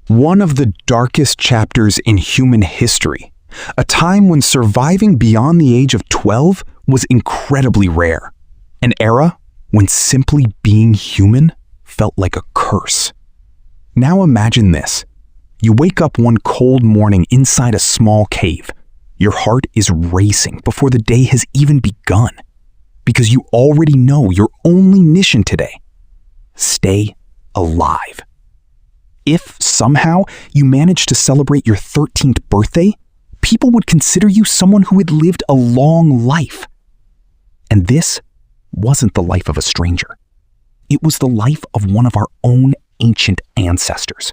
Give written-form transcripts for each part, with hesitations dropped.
One of the darkest chapters in human history, a time when surviving beyond the age of 12 was incredibly rare. An era when simply being human felt like a curse. Now imagine this. You wake up one cold morning inside a small cave. Your heart is racing before the day has even begun, because you already know your only mission today: stay alive. If somehow you managed to celebrate your 13th birthday, people would consider you someone who had lived a long life. And this wasn't the life of a stranger. It was the life of one of our own ancient ancestors.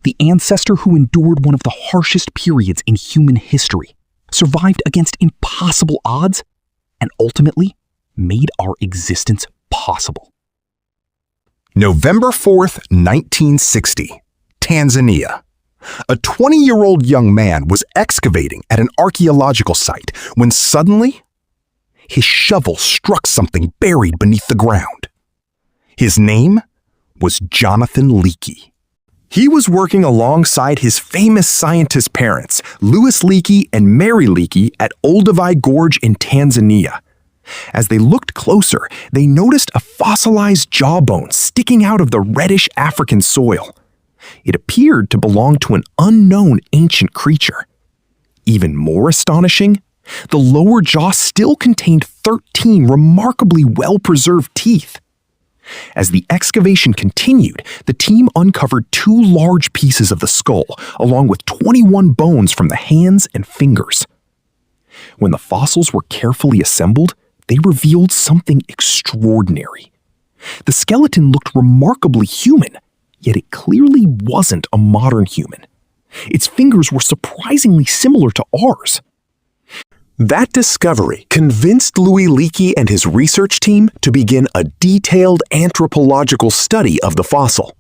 The ancestor who endured one of the harshest periods in human history, survived against impossible odds, and ultimately made our existence possible. November 4th, 1960, Tanzania. A 20-year-old young man was excavating at an archaeological site when suddenly his shovel struck something buried beneath the ground. His name was Jonathan Leakey. He was working alongside his famous scientist parents, Louis Leakey and Mary Leakey, at Olduvai Gorge in Tanzania. As they looked closer, they noticed a fossilized jawbone sticking out of the reddish African soil. It appeared to belong to an unknown ancient creature. Even more astonishing, the lower jaw still contained 13 remarkably well-preserved teeth. As the excavation continued, the team uncovered 2 large pieces of the skull, along with 21 bones from the hands and fingers. When the fossils were carefully assembled, they revealed something extraordinary. The skeleton looked remarkably human, yet it clearly wasn't a modern human. Its fingers were surprisingly similar to ours. That discovery convinced Louis Leakey and his research team to begin a detailed anthropological study of the fossil.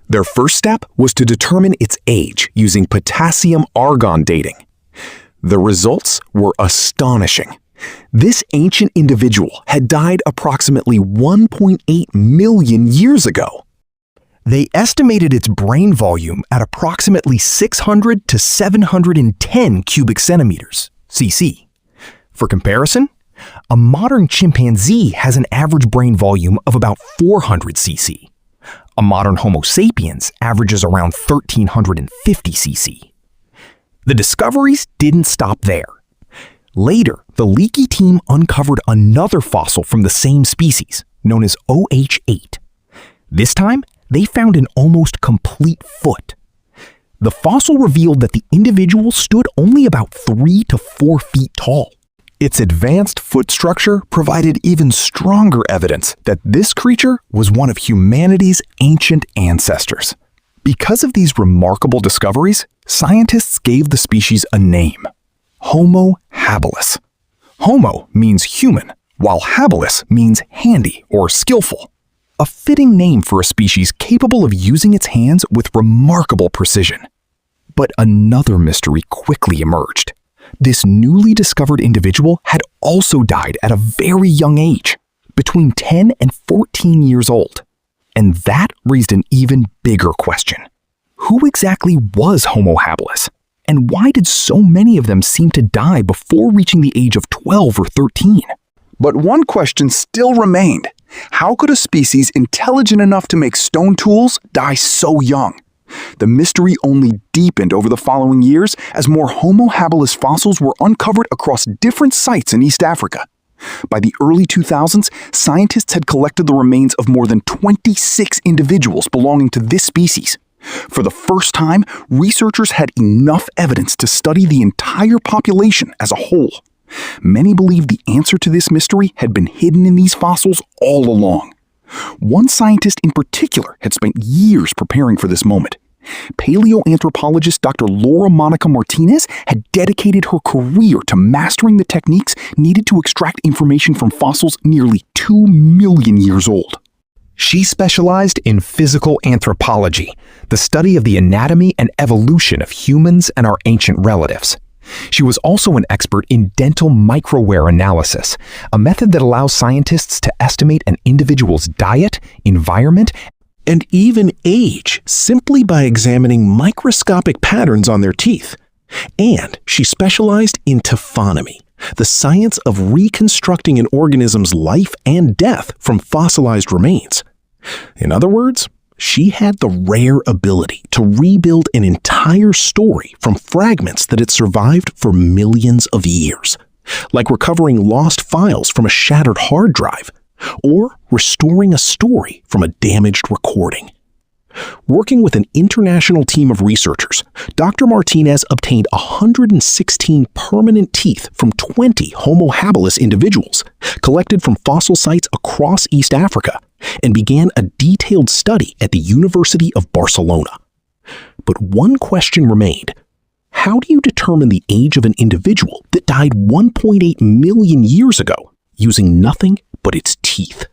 Their first step was to determine its age using potassium-argon dating. The results were astonishing. This ancient individual had died approximately 1.8 million years ago. They estimated its brain volume at approximately 600 to 710 cubic centimeters, cc. For comparison, a modern chimpanzee has an average brain volume of about 400 cc. A modern Homo sapiens averages around 1350 cc. The discoveries didn't stop there. Later, the Leakey team uncovered another fossil from the same species, known as OH8. This time, they found an almost complete foot. The fossil revealed that the individual stood only about 3 to 4 feet tall. Its advanced foot structure provided even stronger evidence that this creature was one of humanity's ancient ancestors. Because of these remarkable discoveries, scientists gave the species a name: Homo habilis. Homo means human, while habilis means handy or skillful. A fitting name for a species capable of using its hands with remarkable precision. But another mystery quickly emerged. This newly discovered individual had also died at a very young age, between 10 and 14 years old. And that raised an even bigger question. Who exactly was Homo habilis? And why did so many of them seem to die before reaching the age of 12 or 13? But one question still remained. How could a species intelligent enough to make stone tools die so young? The mystery only deepened over the following years as more Homo habilis fossils were uncovered across different sites in East Africa. By the early 2000s, scientists had collected the remains of more than 26 individuals belonging to this species. For the first time, researchers had enough evidence to study the entire population as a whole. Many believe the answer to this mystery had been hidden in these fossils all along. One scientist in particular had spent years preparing for this moment. Paleoanthropologist Dr. Laura Monica Martinez had dedicated her career to mastering the techniques needed to extract information from fossils nearly 2 million years old. She specialized in physical anthropology, the study of the anatomy and evolution of humans and our ancient relatives. She was also an expert in dental microwear analysis, a method that allows scientists to estimate an individual's diet, environment, and even age simply by examining microscopic patterns on their teeth. And she specialized in taphonomy, the science of reconstructing an organism's life and death from fossilized remains. In other words, she had the rare ability to rebuild an entire story from fragments that had survived for millions of years, like recovering lost files from a shattered hard drive, or restoring a story from a damaged recording. Working with an international team of researchers, Dr. Martinez obtained 116 permanent teeth from 20 Homo habilis individuals, collected from fossil sites across East Africa, and began a detailed study at the University of Barcelona. But one question remained. How do you determine the age of an individual that died 1.8 million years ago using nothing but its teeth?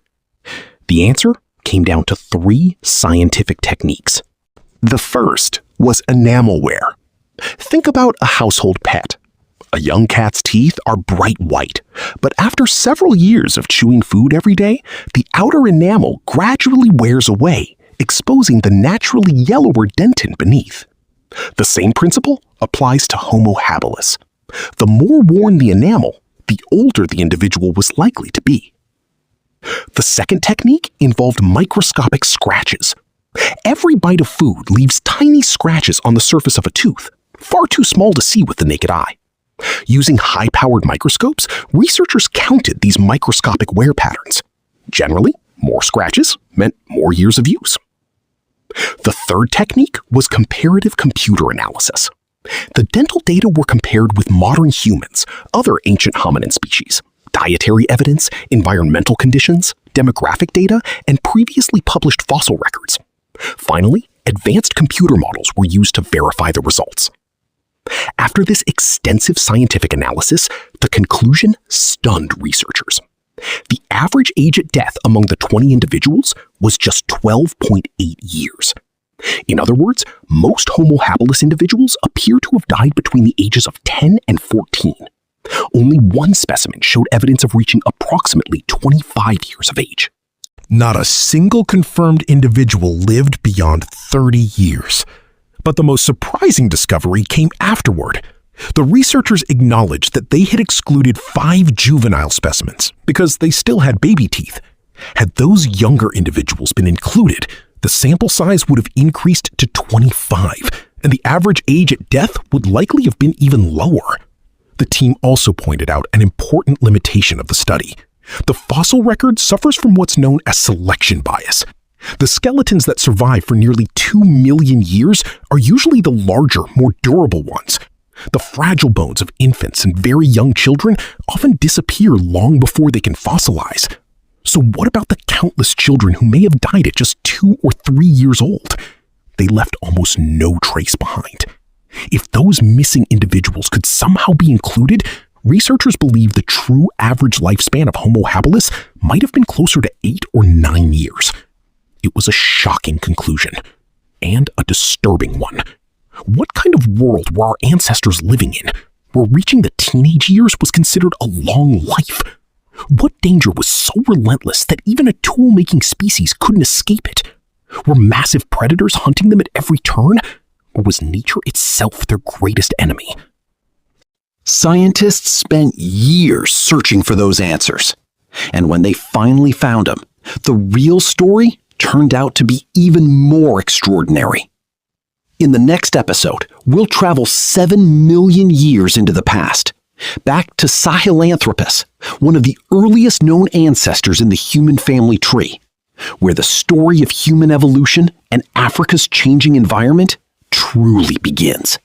The answer came down to 3 scientific techniques. The first was enamel wear. Think about a household pet. A young cat's teeth are bright white, but after several years of chewing food every day, the outer enamel gradually wears away, exposing the naturally yellower dentin beneath. The same principle applies to Homo habilis. The more worn the enamel, the older the individual was likely to be. The second technique involved microscopic scratches. Every bite of food leaves tiny scratches on the surface of a tooth, far too small to see with the naked eye. Using high-powered microscopes, researchers counted these microscopic wear patterns. Generally, more scratches meant more years of use. The third technique was comparative computer analysis. The dental data were compared with modern humans, other ancient hominin species, dietary evidence, environmental conditions, demographic data, and previously published fossil records. Finally, advanced computer models were used to verify the results. After this extensive scientific analysis, the conclusion stunned researchers. The average age at death among the 20 individuals was just 12.8 years. In other words, most Homo habilis individuals appear to have died between the ages of 10 and 14. Only one specimen showed evidence of reaching approximately 25 years of age. Not a single confirmed individual lived beyond 30 years. But the most surprising discovery came afterward. The researchers acknowledged that they had excluded 5 juvenile specimens because they still had baby teeth. Had those younger individuals been included, the sample size would have increased to 25, and the average age at death would likely have been even lower. The team also pointed out an important limitation of the study. The fossil record suffers from what's known as selection bias. The skeletons that survive for nearly 2 million years are usually the larger, more durable ones. The fragile bones of infants and very young children often disappear long before they can fossilize. So what about the countless children who may have died at just 2 or 3 years old? They left almost no trace behind. If those missing individuals could somehow be included, researchers believe the true average lifespan of Homo habilis might have been closer to 8 or 9 years. It was a shocking conclusion, and a disturbing one. What kind of world were our ancestors living in, where reaching the teenage years was considered a long life? What danger was so relentless that even a tool-making species couldn't escape it? Were massive predators hunting them at every turn? Or was nature itself their greatest enemy? Scientists spent years searching for those answers. And when they finally found them, the real story turned out to be even more extraordinary. In the next episode, we'll travel 7 million years into the past, back to Sahelanthropus, one of the earliest known ancestors in the human family tree, where the story of human evolution and Africa's changing environment truly begins.